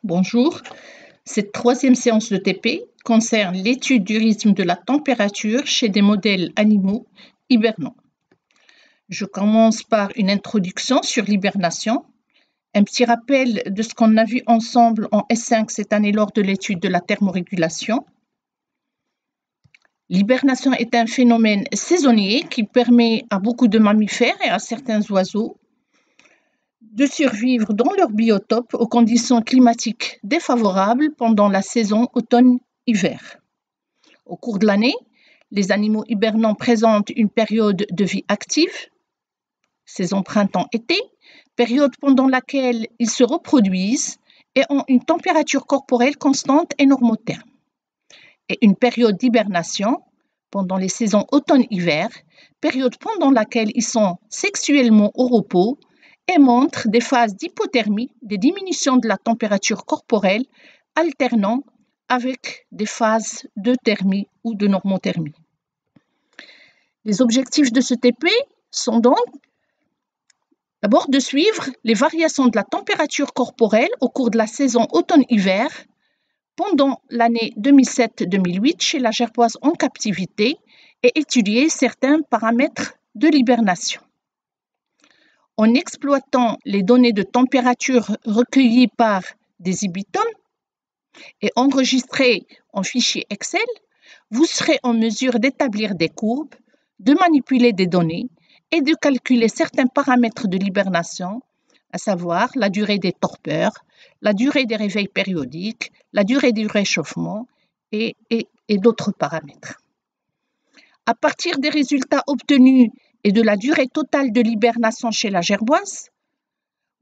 bonjour. Cette troisième séance de TP concerne l'étude du rythme de la température chez des modèles animaux hibernants. Je commence par une introduction sur l'hibernation, un petit rappel de ce qu'on a vu ensemble en S5 cette année lors de l'étude de la thermorégulation. L'hibernation est un phénomène saisonnier qui permet à beaucoup de mammifères et à certains oiseaux de survivre dans leur biotope aux conditions climatiques défavorables pendant la saison automne-hiver. Au cours de l'année, les animaux hibernants présentent une période de vie active, saison printemps-été, période pendant laquelle ils se reproduisent et ont une température corporelle constante et normotherme, et une période d'hibernation pendant les saisons automne-hiver, période pendant laquelle ils sont sexuellement au repos et montrent des phases d'hypothermie, des diminutions de la température corporelle alternant avec des phases de thermie ou de normothermie. Les objectifs de ce TP sont donc d'abord de suivre les variations de la température corporelle au cours de la saison automne-hiver pendant l'année 2007-2008 chez la gerboise en captivité et étudier certains paramètres de l'hibernation. En exploitant les données de température recueillies par des ibitomes et enregistrées en fichier Excel, vous serez en mesure d'établir des courbes, de manipuler des données et de calculer certains paramètres de l'hibernation, à savoir la durée des torpeurs, la durée des réveils périodiques, la durée du réchauffement et d'autres paramètres. À partir des résultats obtenus et de la durée totale de l'hibernation chez la gerboise,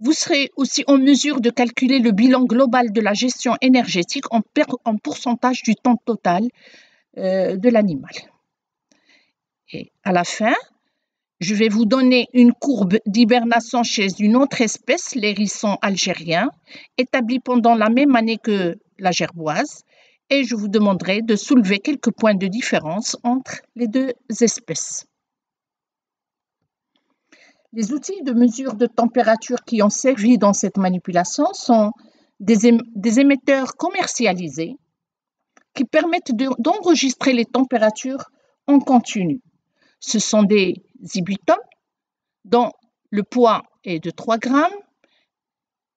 vous serez aussi en mesure de calculer le bilan global de la gestion énergétique en pourcentage du temps total de l'animal. Et à la fin, je vais vous donner une courbe d'hibernation chez une autre espèce, l'hérisson algérien, établie pendant la même année que la gerboise, et je vous demanderai de soulever quelques points de différence entre les deux espèces. Les outils de mesure de température qui ont servi dans cette manipulation sont des émetteurs commercialisés qui permettent d'enregistrer les températures en continu. Ce sont des ibitomes dont le poids est de 3 grammes,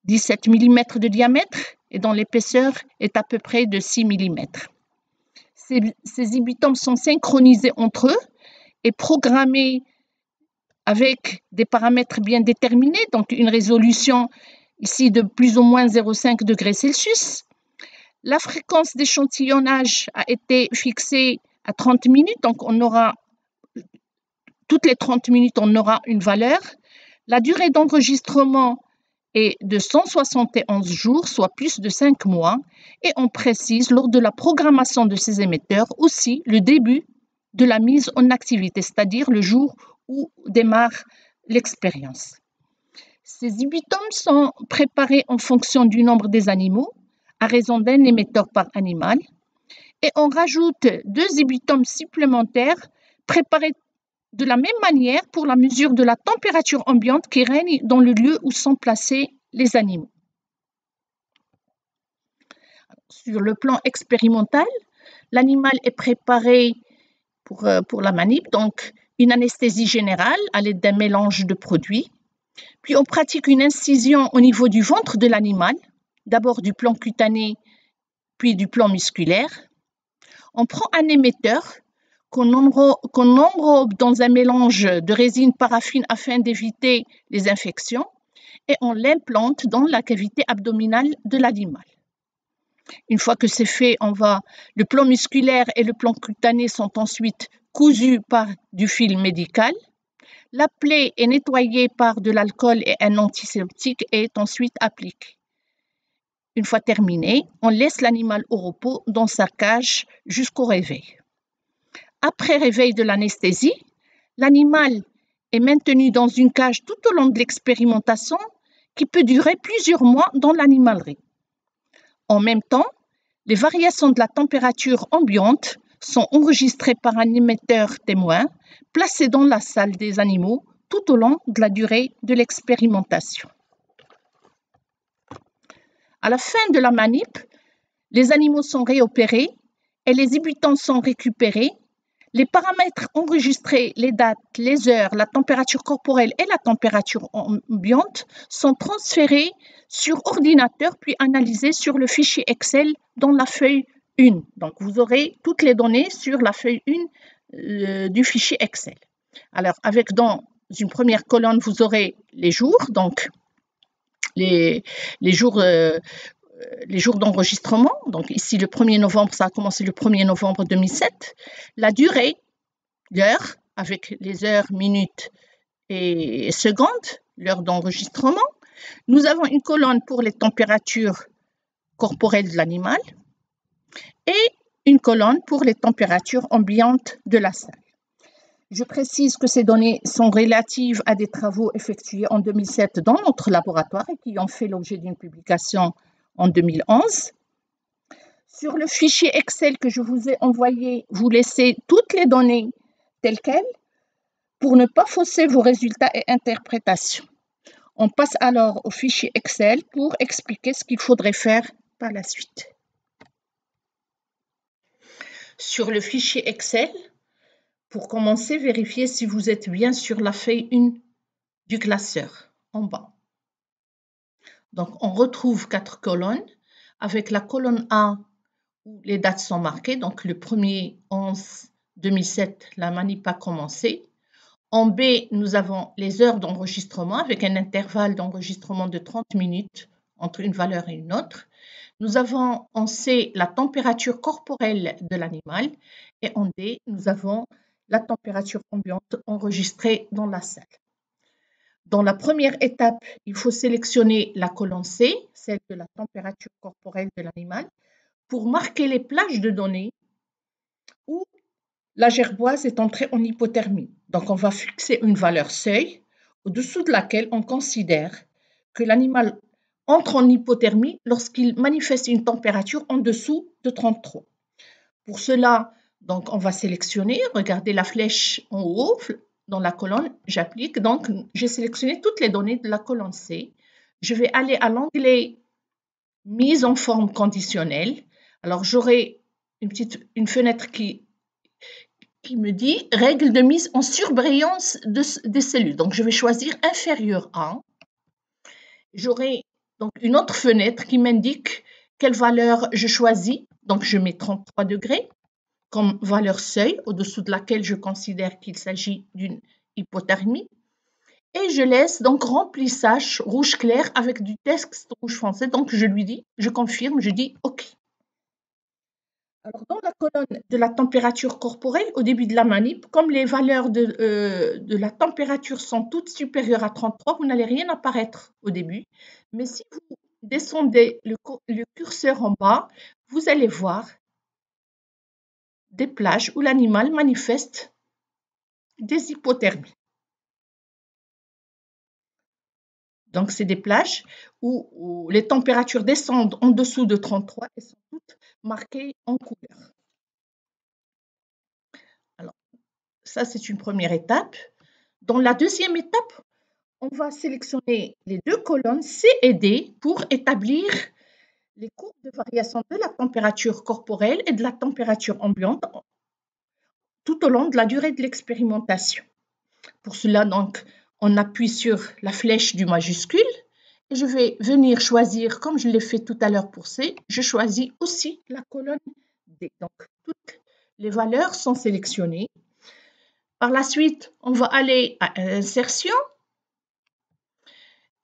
17 mm de diamètre et dont l'épaisseur est à peu près de 6 mm. Ces ibitomes sont synchronisés entre eux et programmés avec des paramètres bien déterminés, donc une résolution ici de plus ou moins 0,5 degrés Celsius. La fréquence d'échantillonnage a été fixée à 30 minutes, donc toutes les 30 minutes, on aura une valeur. La durée d'enregistrement est de 171 jours, soit plus de 5 mois, et on précise lors de la programmation de ces émetteurs aussi le début de la mise en activité, c'est-à-dire le jour où démarre l'expérience. Ces ibitomes sont préparés en fonction du nombre des animaux, à raison d'un émetteur par animal, et on rajoute 2 ibitomes supplémentaires préparés de la même manière pour la mesure de la température ambiante qui règne dans le lieu où sont placés les animaux. Sur le plan expérimental, l'animal est préparé pour la manip, donc une anesthésie générale à l'aide d'un mélange de produits. Puis on pratique une incision au niveau du ventre de l'animal, d'abord du plan cutané, puis du plan musculaire. On prend un émetteur qu'on enrobe dans un mélange de résine paraffine afin d'éviter les infections et on l'implante dans la cavité abdominale de l'animal. Une fois que c'est fait, le plan musculaire et le plan cutané sont ensuite cousus par du fil médical. La plaie est nettoyée par de l'alcool et un antiseptique et est ensuite appliquée. Une fois terminé, on laisse l'animal au repos dans sa cage jusqu'au réveil. Après réveil de l'anesthésie, l'animal est maintenu dans une cage tout au long de l'expérimentation qui peut durer plusieurs mois dans l'animalerie. En même temps, les variations de la température ambiante sont enregistrées par un émetteur témoin placé dans la salle des animaux tout au long de la durée de l'expérimentation. À la fin de la manip, les animaux sont réopérés et les débutants sont récupérés. Les paramètres enregistrés, les dates, les heures, la température corporelle et la température ambiante sont transférés sur ordinateur puis analysés sur le fichier Excel dans la feuille 1. Donc, vous aurez toutes les données sur la feuille 1 du fichier Excel. Alors, avec dans une première colonne, vous aurez les jours, donc les jours d'enregistrement. Donc ici, le 1er novembre, ça a commencé le 1er novembre 2007. La durée, l'heure, avec les heures, minutes et secondes, l'heure d'enregistrement. Nous avons une colonne pour les températures corporelles de l'animal et une colonne pour les températures ambiantes de la salle. Je précise que ces données sont relatives à des travaux effectués en 2007 dans notre laboratoire et qui ont fait l'objet d'une publication en 2011. Sur le fichier Excel que je vous ai envoyé, vous laissez toutes les données telles quelles pour ne pas fausser vos résultats et interprétations. On passe alors au fichier Excel pour expliquer ce qu'il faudrait faire par la suite. Sur le fichier Excel, pour commencer, vérifiez si vous êtes bien sur la feuille 1 du classeur, en bas. Donc, on retrouve 4 colonnes avec la colonne A où les dates sont marquées. Donc, le 1er 11 2007, la manip a commencé. En B, nous avons les heures d'enregistrement avec un intervalle d'enregistrement de 30 minutes entre une valeur et une autre. Nous avons en C la température corporelle de l'animal et en D, nous avons la température ambiante enregistrée dans la salle. Dans la première étape, il faut sélectionner la colonne C, celle de la température corporelle de l'animal, pour marquer les plages de données où la gerboise est entrée en hypothermie. Donc, on va fixer une valeur seuil au-dessous de laquelle on considère que l'animal entre en hypothermie lorsqu'il manifeste une température en dessous de 33. Pour cela, donc, on va sélectionner, regardez la flèche en haut dans la colonne, j'applique. Donc, j'ai sélectionné toutes les données de la colonne C. Je vais aller à l'onglet mise en forme conditionnelle. Alors, j'aurai une fenêtre qui me dit règle de mise en surbrillance des cellules. Donc, je vais choisir inférieur à. J'aurai donc une autre fenêtre qui m'indique quelle valeur je choisis. Donc, je mets 33 degrés comme valeur seuil, au-dessous de laquelle je considère qu'il s'agit d'une hypothermie. Et je laisse donc remplissage rouge clair avec du texte rouge foncé. Donc, je lui dis, je confirme, je dis OK. Alors, dans la colonne de la température corporelle, au début de la manip, comme les valeurs de la température sont toutes supérieures à 33, vous n'allez rien apparaître au début. Mais si vous descendez le curseur en bas, vous allez voir des plages où l'animal manifeste des hypothermies. Donc, c'est des plages où les températures descendent en dessous de 33 et sont toutes marquées en couleur. Alors, ça, c'est une première étape. Dans la deuxième étape, on va sélectionner les deux colonnes C et D pour établir les courbes de variation de la température corporelle et de la température ambiante tout au long de la durée de l'expérimentation. Pour cela, donc, on appuie sur la flèche du majuscule et je vais venir choisir, comme je l'ai fait tout à l'heure pour C, je choisis aussi la colonne D. Donc, toutes les valeurs sont sélectionnées. Par la suite, on va aller à insertion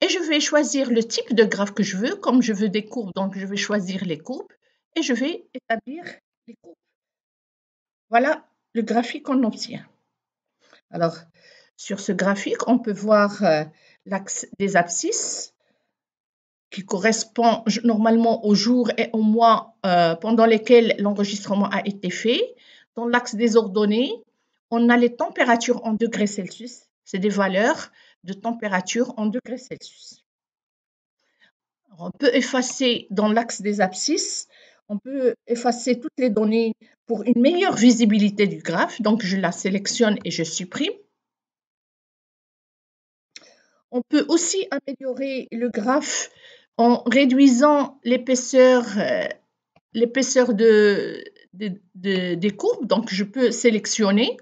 et je vais choisir le type de graphe que je veux. Comme je veux des courbes, donc je vais choisir les courbes et je vais établir les courbes. Voilà le graphique qu'on obtient. Alors, sur ce graphique, on peut voir l'axe des abscisses qui correspond normalement aux jours et aux mois pendant lesquels l'enregistrement a été fait. Dans l'axe des ordonnées, on a les températures en degrés Celsius. C'est des valeurs de température en degrés Celsius. Alors, on peut effacer dans l'axe des abscisses, on peut effacer toutes les données pour une meilleure visibilité du graphe. Donc, je la sélectionne et je supprime. On peut aussi améliorer le graphe en réduisant l'épaisseur des courbes. Donc, je peux sélectionner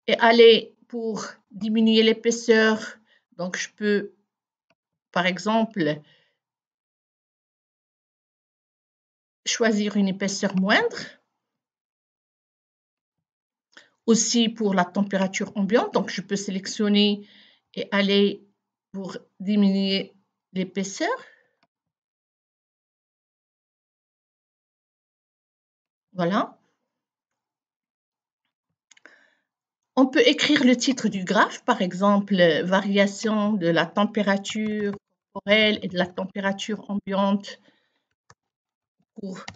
et aller pour diminuer l'épaisseur. Donc, je peux, par exemple, choisir une épaisseur moindre. Aussi pour la température ambiante, donc je peux sélectionner et aller pour diminuer l'épaisseur. Voilà. On peut écrire le titre du graphe, par exemple, variation de la température corporelle et de la température ambiante pour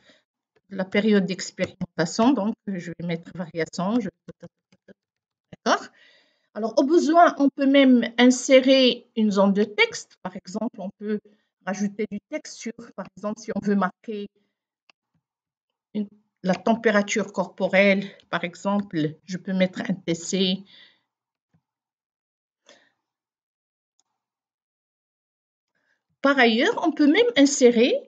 la période d'expérimentation. Donc, je vais mettre variation. D'accord. Alors, au besoin, on peut même insérer une zone de texte. Par exemple, on peut rajouter du texte sur, par exemple, si on veut marquer la température corporelle, par exemple, je peux mettre un TC. Par ailleurs, on peut même insérer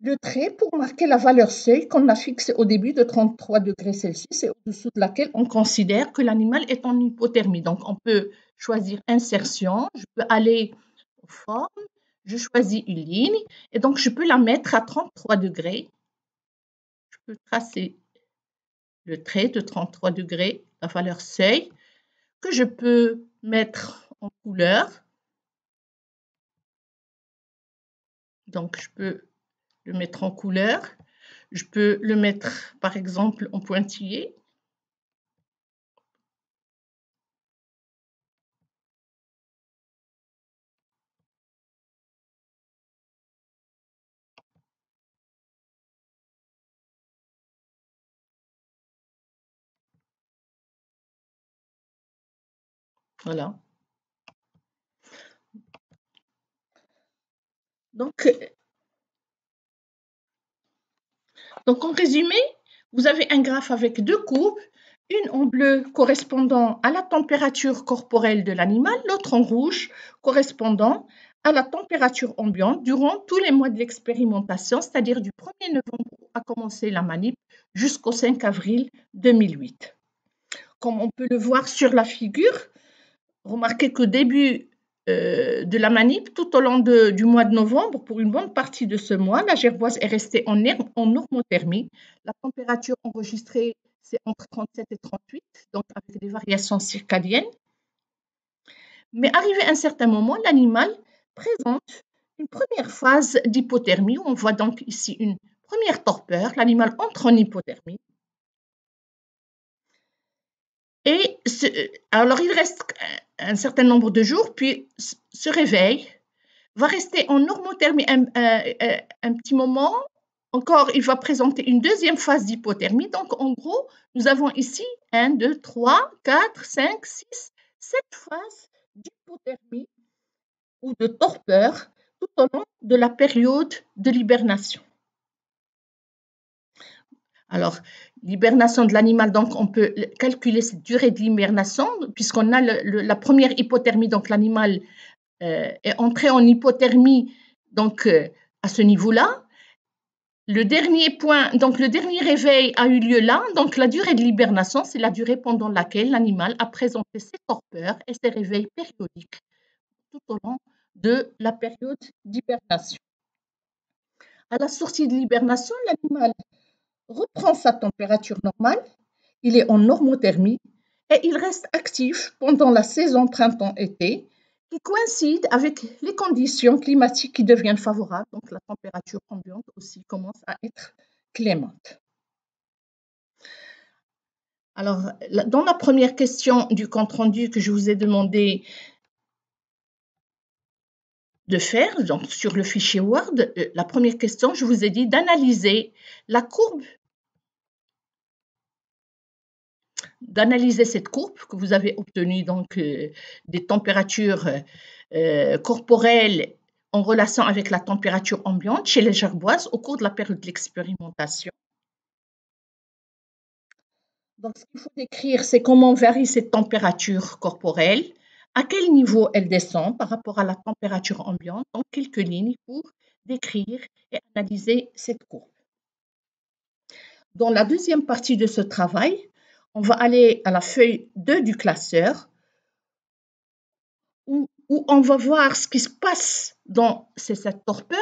le trait pour marquer la valeur seuil qu'on a fixée au début de 33 degrés Celsius et au-dessous de laquelle on considère que l'animal est en hypothermie. Donc, on peut choisir insertion, je peux aller aux formes, je choisis une ligne et donc je peux la mettre à 33 degrés. Je peux tracer le trait de 33 degrés, la valeur seuil, que je peux mettre en couleur. Donc, je peux le mettre en couleur. Je peux le mettre, par exemple, en pointillé. Voilà. Donc, en résumé, vous avez un graphe avec deux courbes, une en bleu correspondant à la température corporelle de l'animal, l'autre en rouge correspondant à la température ambiante durant tous les mois de l'expérimentation, c'est-à-dire du 1er novembre où a commencé la manip jusqu'au 5 avril 2008. Comme on peut le voir sur la figure, remarquez qu'au début de la manip, tout au long du mois de novembre, pour une bonne partie de ce mois, la gerboise est restée en normothermie. La température enregistrée, c'est entre 37 et 38, donc avec des variations circadiennes. Mais arrivé à un certain moment, l'animal présente une première phase d'hypothermie. On voit donc ici une première torpeur. L'animal entre en hypothermie. Et alors, il reste un certain nombre de jours, puis se réveille, va rester en normothermie un petit moment. Encore, il va présenter une deuxième phase d'hypothermie. Donc, en gros, nous avons ici 1, 2, 3, 4, 5, 6, 7 phases d'hypothermie ou de torpeur tout au long de la période de l'hibernation. Alors, l'hibernation de l'animal, donc on peut calculer cette durée de l'hibernation puisqu'on a la première hypothermie, donc l'animal est entré en hypothermie donc à ce niveau-là. Le dernier point, donc le dernier réveil a eu lieu là, donc la durée de l'hibernation, c'est la durée pendant laquelle l'animal a présenté ses torpeurs et ses réveils périodiques tout au long de la période d'hibernation. À la sortie de l'hibernation, l'animal reprend sa température normale, il est en normothermie et il reste actif pendant la saison printemps-été qui coïncide avec les conditions climatiques qui deviennent favorables, donc la température ambiante aussi commence à être clémente. Alors, dans la première question du compte-rendu que je vous ai demandé de faire, donc sur le fichier Word, la première question, je vous ai dit d'analyser la courbe, d'analyser cette courbe que vous avez obtenue donc des températures corporelles en relation avec la température ambiante chez les gerboises au cours de la période de l'expérimentation. Donc, ce qu'il faut décrire, c'est comment varie cette température corporelle, à quel niveau elle descend par rapport à la température ambiante, donc quelques lignes pour décrire et analyser cette courbe. Dans la deuxième partie de ce travail, on va aller à la feuille 2 du classeur où on va voir ce qui se passe dans cette torpeur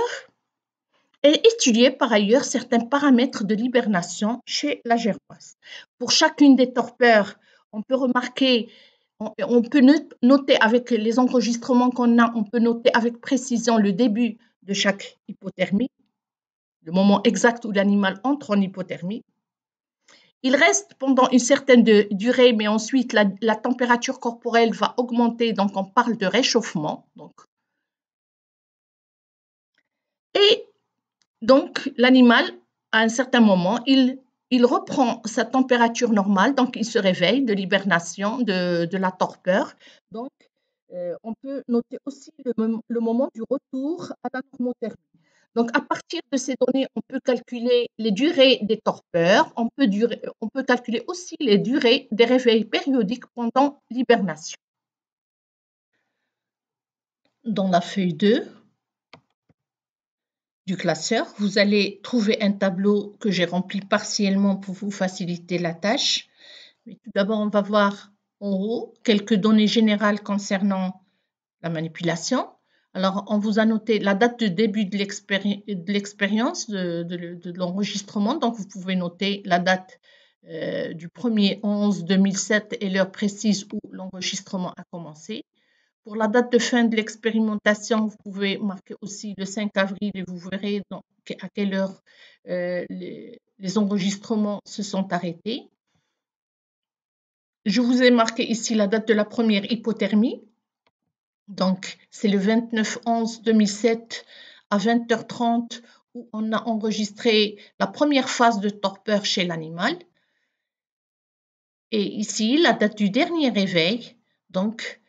et étudier par ailleurs certains paramètres de l'hibernation chez la gerboise. Pour chacune des torpeurs, on peut remarquer, on peut noter avec les enregistrements qu'on a, on peut noter avec précision le début de chaque hypothermie, le moment exact où l'animal entre en hypothermie. Il reste pendant une certaine durée, mais ensuite la température corporelle va augmenter, donc on parle de réchauffement. Et donc l'animal, à un certain moment, il reprend sa température normale, donc il se réveille de l'hibernation, de la torpeur. Donc on peut noter aussi le moment du retour à la normothermie. Donc, à partir de ces données, on peut calculer les durées des torpeurs, on peut calculer aussi les durées des réveils périodiques pendant l'hibernation. Dans la feuille 2 du classeur, vous allez trouver un tableau que j'ai rempli partiellement pour vous faciliter la tâche. Mais tout d'abord, on va voir en haut quelques données générales concernant la manipulation. Alors, on vous a noté la date de début de l'expérience, de l'enregistrement. Donc, vous pouvez noter la date du 1er 11 2007 et l'heure précise où l'enregistrement a commencé. Pour la date de fin de l'expérimentation, vous pouvez marquer aussi le 5 avril et vous verrez à quelle heure les enregistrements se sont arrêtés. Je vous ai marqué ici la date de la première hypothermie. Donc, c'est le 29/11/2007 à 20h30 où on a enregistré la première phase de torpeur chez l'animal. Et ici, la date du dernier réveil, donc,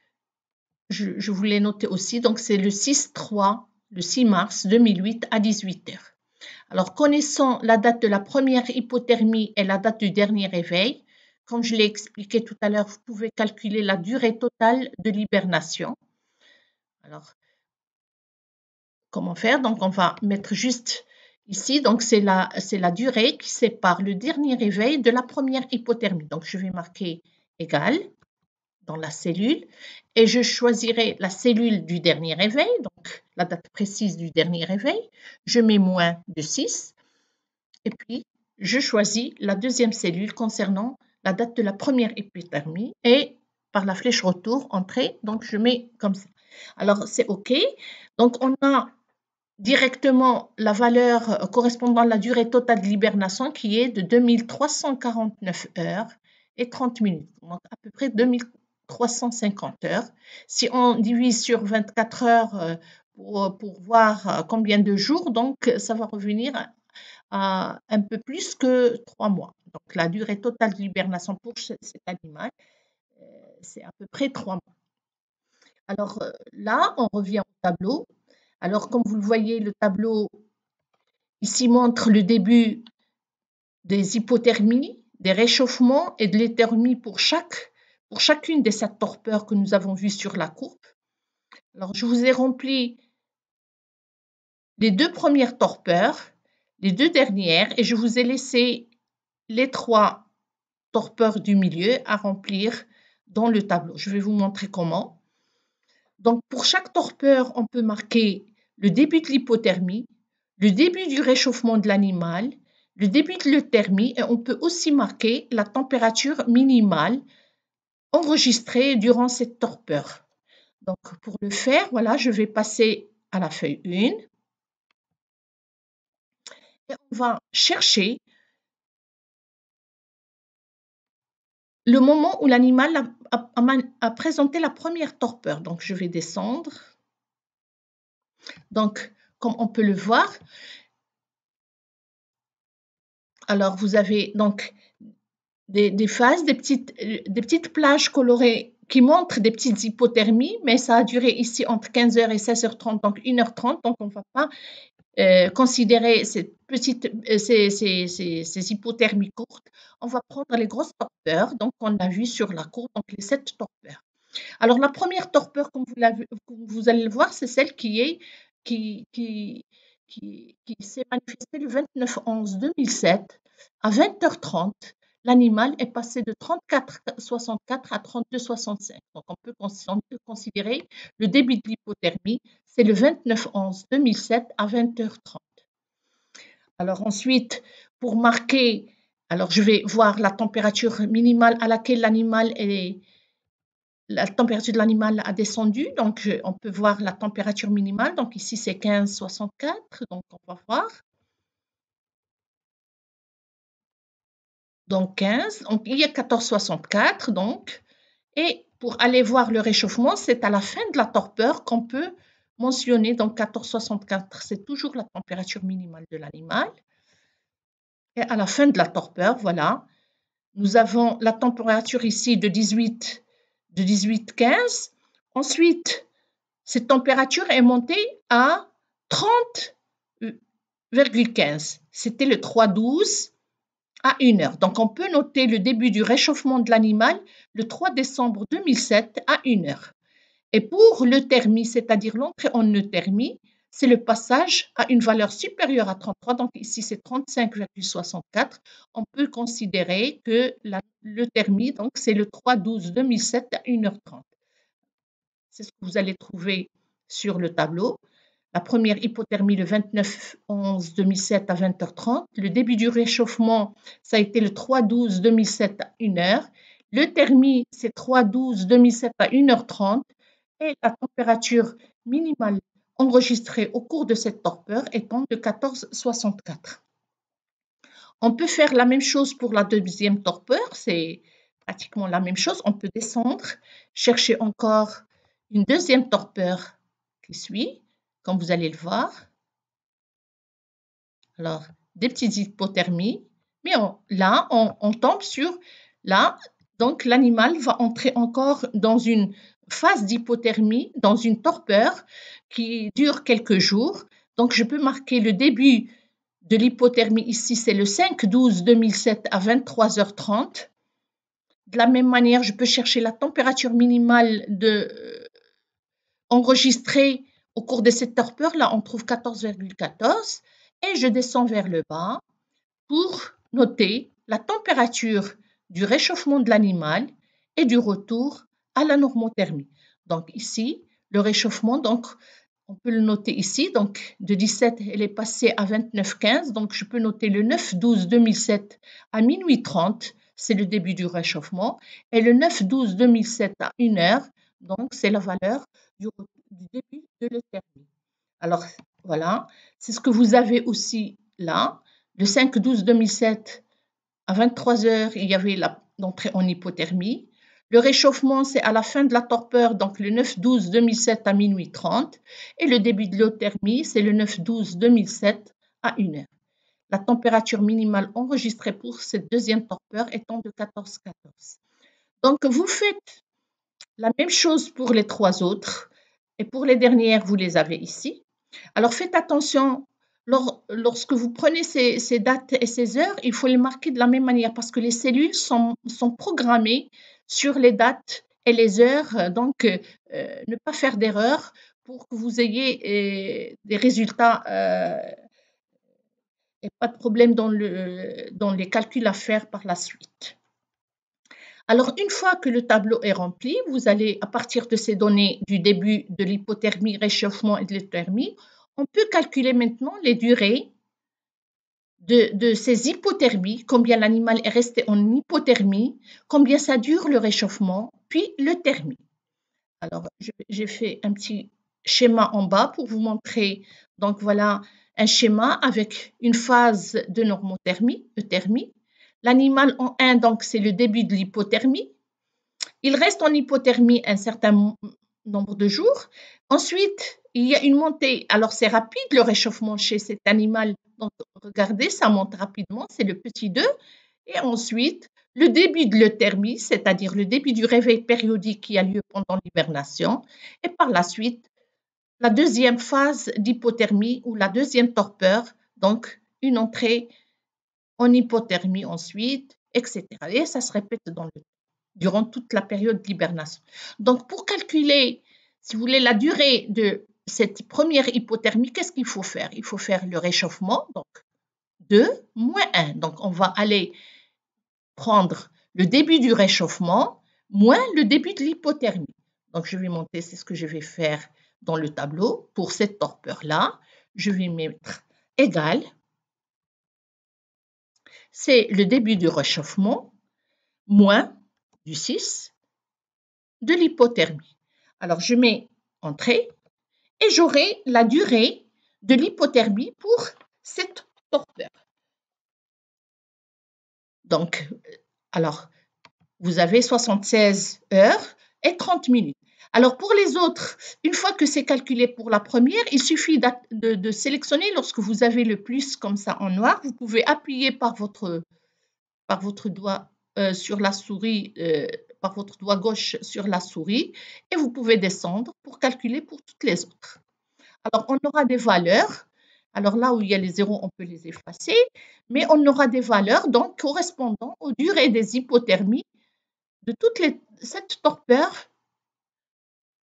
je vous l'ai noté aussi, donc c'est le 6 mars 2008 à 18h. Alors, connaissant la date de la première hypothermie et la date du dernier réveil, comme je l'ai expliqué tout à l'heure, vous pouvez calculer la durée totale de l'hibernation. Alors, comment faire? Donc, on va mettre juste ici, donc c'est la durée qui sépare le dernier réveil de la première hypothermie. Donc, je vais marquer égal dans la cellule et je choisirai la cellule du dernier réveil, donc la date précise du dernier réveil. Je mets moins de 6 et puis je choisis la deuxième cellule concernant la date de la première hypothermie et par la flèche retour, entrée, donc je mets comme ça. Alors, c'est OK. Donc, on a directement la valeur correspondant à la durée totale de l'hibernation qui est de 2349 heures et 30 minutes, donc à peu près 2350 heures. Si on divise sur 24 heures pour voir combien de jours, donc ça va revenir à un peu plus que 3 mois. Donc la durée totale de l'hibernation pour cet animal, c'est à peu près 3 mois. Alors là, on revient au tableau. Alors, comme vous le voyez, le tableau ici montre le début des hypothermies, des réchauffements et de l'éthermie pour chacune des 7 torpeurs que nous avons vues sur la courbe. Alors, je vous ai rempli les 2 premières torpeurs, les 2 dernières, et je vous ai laissé les 3 torpeurs du milieu à remplir dans le tableau. Je vais vous montrer comment. Donc, pour chaque torpeur, on peut marquer le début de l'hypothermie, le début du réchauffement de l'animal, le début de l'euthermie et on peut aussi marquer la température minimale enregistrée durant cette torpeur. Donc, pour le faire, voilà, je vais passer à la feuille 1 et on va chercher le moment où l'animal a présenté la première torpeur. Donc, je vais descendre. Donc, comme on peut le voir, alors vous avez donc des phases, des petites plages colorées qui montrent des petites hypothermies, mais ça a duré ici entre 15h et 16h30, donc 1h30, donc on ne va pas considérer ces hypothermies courtes. On va prendre les grosses torpeurs, donc on a vu sur la courbe, donc les 7 torpeurs. Alors la première torpeur, comme vous allez le voir, c'est celle qui qui s'est manifesté le 29/11/2007 à 20h30. L'animal est passé de 34,64 à 32,65. Donc, on peut considérer le début de l'hypothermie, c'est le 29/11/2007 à 20h30. Alors ensuite, pour marquer, alors je vais voir la température minimale à laquelle la température de l'animal a descendu. Donc, on peut voir la température minimale. Donc, ici, c'est 15,64. Donc, on va voir. Donc, 15. Donc, il y a 14,64. Donc, et pour aller voir le réchauffement, c'est à la fin de la torpeur qu'on peut mentionner. Donc, 14,64, c'est toujours la température minimale de l'animal. Et à la fin de la torpeur, voilà, nous avons la température ici de 18,15. Ensuite, cette température est montée à 30,15. C'était le 3,12 à 1 heure. Donc, on peut noter le début du réchauffement de l'animal le 3 décembre 2007 à 1 heure. Et pour l'euthermie, c'est-à-dire l'entrée en euthermie, c'est le passage à une valeur supérieure à 33. Donc, ici, c'est 35,64. On peut considérer que l'euthermie, donc, c'est le 3/12/2007 à 1h30. C'est ce que vous allez trouver sur le tableau. La première hypothermie le 29/11/2007 à 20h30. Le début du réchauffement, ça a été le 3/12/2007 à 1h. L'euthermie, c'est 3/12/2007 à 1h30. Et la température minimale enregistrée au cours de cette torpeur étant de 14,64. On peut faire la même chose pour la deuxième torpeur, c'est pratiquement la même chose. On peut descendre, chercher encore une deuxième torpeur qui suit, comme vous allez le voir. Alors, des petites hypothermies, mais là, on tombe sur, là, donc l'animal va entrer encore dans une phase d'hypothermie, dans une torpeur qui dure quelques jours. Donc, je peux marquer le début de l'hypothermie ici, c'est le 5/12/2007 à 23h30. De la même manière, je peux chercher la température minimale enregistrée au cours de cette torpeur. Là, on trouve 14,14 et je descends vers le bas pour noter la température du réchauffement de l'animal et du retour à la normothermie. Donc ici, le réchauffement, donc on peut le noter ici, donc de 17, elle est passée à 29,15, donc je peux noter le 9/12/2007 à minuit 30, c'est le début du réchauffement, et le 9/12/2007 à 1 heure, donc c'est la valeur du début de l'euthermie. Alors voilà, c'est ce que vous avez aussi là. Le 5/12/2007 à 23 heures, il y avait l'entrée en hypothermie. Le réchauffement, c'est à la fin de la torpeur, donc le 9/12/2007 à minuit 30. Et le début de l'euthermie, c'est le 9/12/2007 à 1 heure. La température minimale enregistrée pour cette deuxième torpeur étant de 14,14. Donc, vous faites la même chose pour les trois autres. Et pour les dernières, vous les avez ici. Alors, faites attention, lorsque vous prenez ces dates et ces heures, il faut les marquer de la même manière parce que les cellules sont programmées sur les dates et les heures. Donc, ne pas faire d'erreur pour que vous ayez des résultats et pas de problème dans les calculs à faire par la suite. Alors, une fois que le tableau est rempli, vous allez, à partir de ces données du début de l'hypothermie, réchauffement et de l'euthermie, on peut calculer maintenant les durées de ces hypothermies, combien l'animal est resté en hypothermie, combien ça dure le réchauffement, puis l'euthermie. Alors, j'ai fait un petit schéma en bas pour vous montrer. Donc, voilà un schéma avec une phase de normothermie, euthermie. L'animal en 1, donc, c'est le début de l'hypothermie. Il reste en hypothermie un certain nombre de jours. Ensuite, il y a une montée. Alors, c'est rapide le réchauffement chez cet animal. Donc, regardez, ça monte rapidement. C'est le petit 2. Et ensuite, le début de l'euthermie, c'est-à-dire le début du réveil périodique qui a lieu pendant l'hibernation. Et par la suite, la deuxième phase d'hypothermie ou la deuxième torpeur. Donc, une entrée en hypothermie ensuite, etc. Et ça se répète durant toute la période d'hibernation. Donc, pour calculer, si vous voulez, la durée de cette première hypothermie, qu'est-ce qu'il faut faire? Il faut faire le réchauffement, donc 2 moins 1. Donc, on va aller prendre le début du réchauffement moins le début de l'hypothermie. Donc, je vais monter, c'est ce que je vais faire dans le tableau. Pour cette torpeur-là, je vais mettre égal. C'est le début du réchauffement moins du 6 de l'hypothermie. Alors, je mets entrée et j'aurai la durée de l'hypothermie pour cette torpeur. Donc, alors, vous avez 76 heures et 30 minutes. Alors, pour les autres, une fois que c'est calculé pour la première, il suffit de sélectionner lorsque vous avez le plus comme ça en noir. Vous pouvez appuyer par votre doigt sur la souris, par votre doigt gauche sur la souris et vous pouvez descendre pour calculer pour toutes les autres. Alors, on aura des valeurs. Alors là où il y a les zéros, on peut les effacer, mais on aura des valeurs donc correspondant aux durées des hypothermies de toutes cette torpeur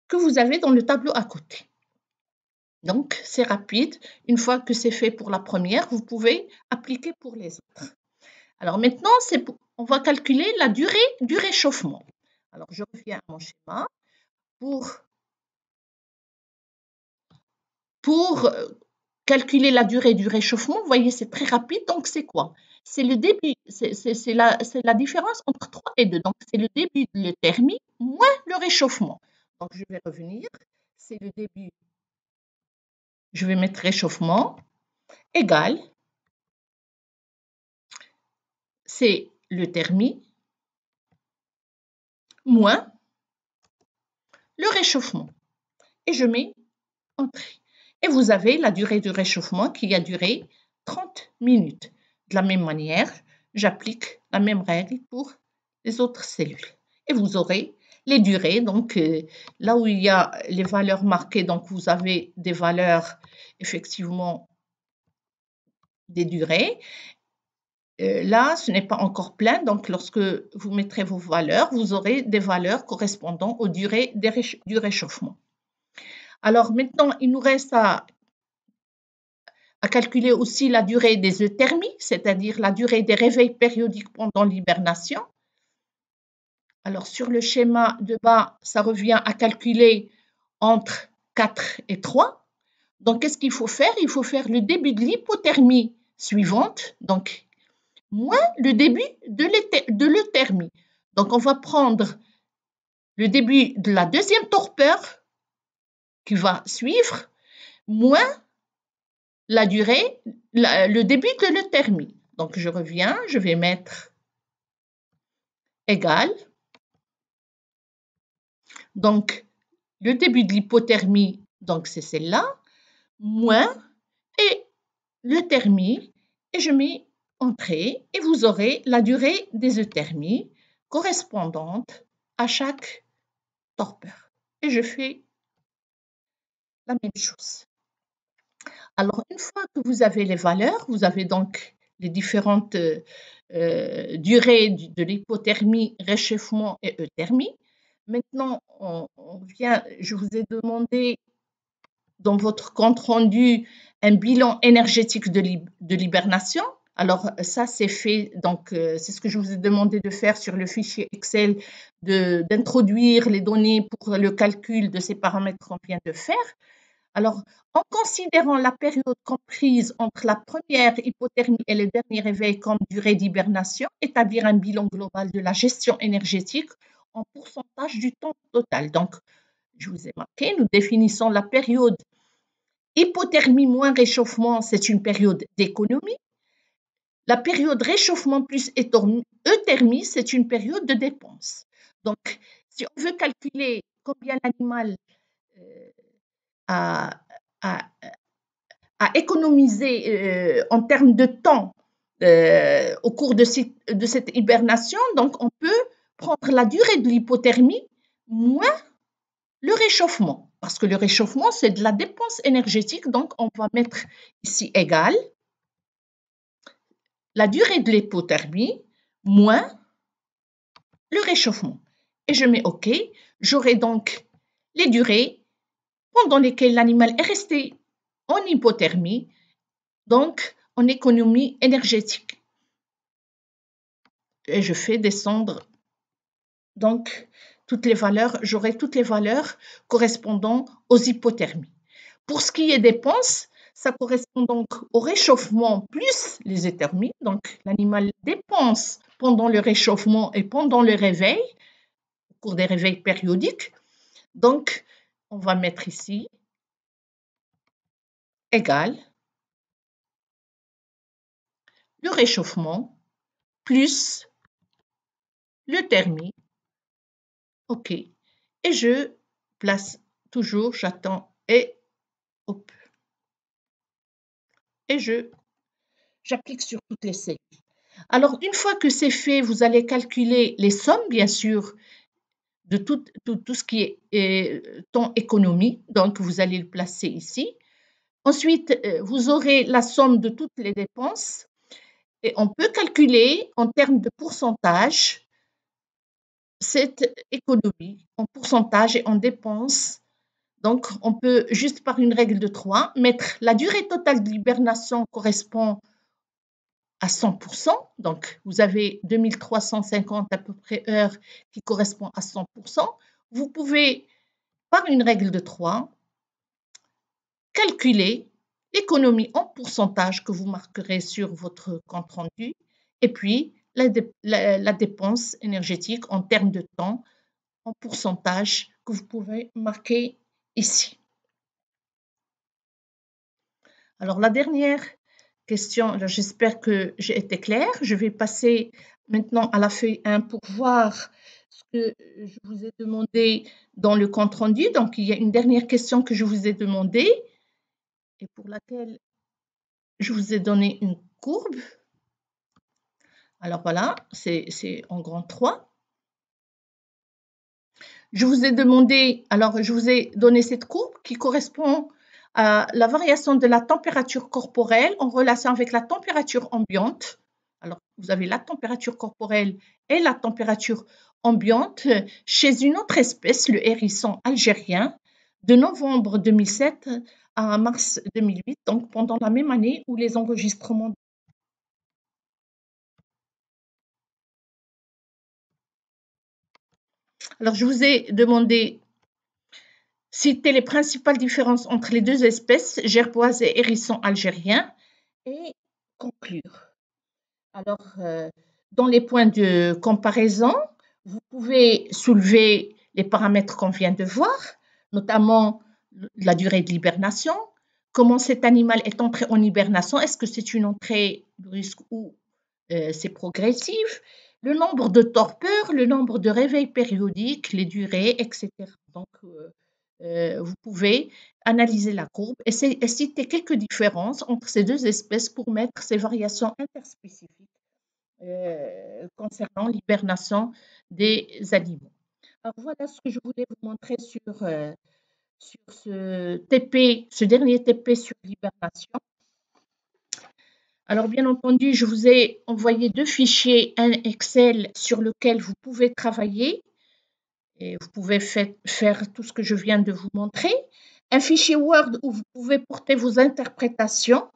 que vous avez dans le tableau à côté. Donc, c'est rapide. Une fois que c'est fait pour la première, vous pouvez appliquer pour les autres. Alors maintenant, on va calculer la durée du réchauffement. Alors, je reviens à mon schéma. Pour calculer la durée du réchauffement, vous voyez, c'est très rapide. Donc, c'est quoi? C'est le début, c'est la différence entre 3 et 2. Donc, c'est le début de l'euthermie moins le réchauffement. Donc, je vais revenir. C'est le début. Je vais mettre réchauffement égal. C'est l'euthermie moins le réchauffement. Et je mets entrée. Et vous avez la durée du réchauffement qui a duré 30 minutes. De la même manière, j'applique la même règle pour les autres cellules. Et vous aurez les durées. Donc, là où il y a les valeurs marquées, donc vous avez des valeurs, effectivement, des durées. Là, ce n'est pas encore plein. Donc, lorsque vous mettrez vos valeurs, vous aurez des valeurs correspondant aux durées du réchauffement. Alors, maintenant, il nous reste à calculer aussi la durée des euthermies, c'est-à-dire la durée des réveils périodiques pendant l'hibernation. Alors, sur le schéma de bas, ça revient à calculer entre 4 et 3. Donc, qu'est-ce qu'il faut faire? Il faut faire le début de l'hypothermie suivante, donc moins le début de l'euthermie. Donc, on va prendre le début de la deuxième torpeur qui va suivre, moins la durée, le début de l'euthermie. Donc, je reviens, je vais mettre égal. Donc, le début de l'hypothermie, donc c'est celle-là, moins et l'euthermie, et je mets entrée, et vous aurez la durée des euthermies correspondante à chaque torpeur. Et je fais la même chose. Alors, une fois que vous avez les valeurs, vous avez donc les différentes durées de l'hypothermie, réchauffement et euthermie. Maintenant, je vous ai demandé dans votre compte rendu un bilan énergétique de l'hibernation. Alors, ça, c'est fait, donc c'est ce que je vous ai demandé de faire sur le fichier Excel, d'introduire les données pour le calcul de ces paramètres qu'on vient de faire. Alors, en considérant la période comprise entre la première hypothermie et le dernier réveil comme durée d'hibernation, établir un bilan global de la gestion énergétique en pourcentage du temps total. Donc, je vous ai marqué, nous définissons la période hypothermie moins réchauffement, c'est une période d'économie. La période réchauffement plus euthermie, c'est une période de dépense. Donc, si on veut calculer combien l'animal a économiser en termes de temps au cours de cette hibernation, donc on peut prendre la durée de l'hypothermie moins le réchauffement, parce que le réchauffement, c'est de la dépense énergétique, donc on va mettre ici égal la durée de l'hypothermie moins le réchauffement. Et je mets OK. J'aurai donc les durées pendant lesquels l'animal est resté en hypothermie, donc en économie énergétique. Et je fais descendre donc toutes les valeurs, j'aurai toutes les valeurs correspondant aux hypothermies. Pour ce qui est dépenses, ça correspond donc au réchauffement plus les éthermies. Donc l'animal dépense pendant le réchauffement et pendant le réveil, au cours des réveils périodiques. Donc on va mettre ici égal le réchauffement plus le thermie. OK. Et je place toujours, j'attends et hop. Et j'applique sur toutes les cellules. Alors, une fois que c'est fait, vous allez calculer les sommes, bien sûr, de tout ce qui est temps économie. Donc, vous allez le placer ici. Ensuite, vous aurez la somme de toutes les dépenses. Et on peut calculer en termes de pourcentage cette économie en pourcentage et en dépenses. Donc, on peut juste par une règle de 3 mettre la durée totale de l'hibernation correspond à 100%. Donc, vous avez 2350 à peu près heures qui correspond à 100%. Vous pouvez, par une règle de 3, calculer l'économie en pourcentage que vous marquerez sur votre compte rendu et puis la dépense énergétique en termes de temps en pourcentage que vous pouvez marquer ici. Alors, la dernière question, j'espère que j'ai été claire. Je vais passer maintenant à la feuille 1 pour voir ce que je vous ai demandé dans le compte rendu. Donc, il y a une dernière question que je vous ai demandée et pour laquelle je vous ai donné une courbe. Alors voilà, c'est en grand 3. Je vous ai demandé, alors je vous ai donné cette courbe qui correspond à la variation de la température corporelle en relation avec la température ambiante. Alors, vous avez la température corporelle et la température ambiante chez une autre espèce, le hérisson algérien, de novembre 2007 à mars 2008, donc pendant la même année où les enregistrements. Alors, je vous ai demandé citer les principales différences entre les deux espèces, gerboise et hérisson algérien, et conclure. Alors, dans les points de comparaison, vous pouvez soulever les paramètres qu'on vient de voir, notamment la durée de l'hibernation, comment cet animal est entré en hibernation, est-ce que c'est une entrée brusque ou c'est progressif, le nombre de torpeurs, le nombre de réveils périodiques, les durées, etc. Donc, vous pouvez analyser la courbe et citer quelques différences entre ces deux espèces pour mettre ces variations interspécifiques concernant l'hibernation des animaux. Alors voilà ce que je voulais vous montrer sur ce dernier TP sur l'hibernation. Alors bien entendu, je vous ai envoyé 2 fichiers, un Excel sur lequel vous pouvez travailler et vous pouvez faire tout ce que je viens de vous montrer. Un fichier Word où vous pouvez porter vos interprétations.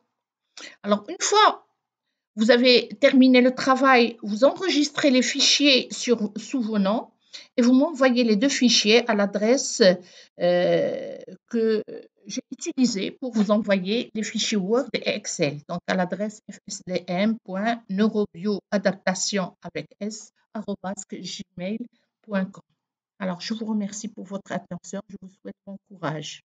Alors une fois vous avez terminé le travail, vous enregistrez les fichiers sous vos noms et vous m'envoyez les 2 fichiers à l'adresse que j'ai utilisée pour vous envoyer les fichiers Word et Excel. Donc à l'adresse fsdm.neurobioadaptation avec s@gmail.com. Alors je vous remercie pour votre attention. Je vous souhaite bon courage.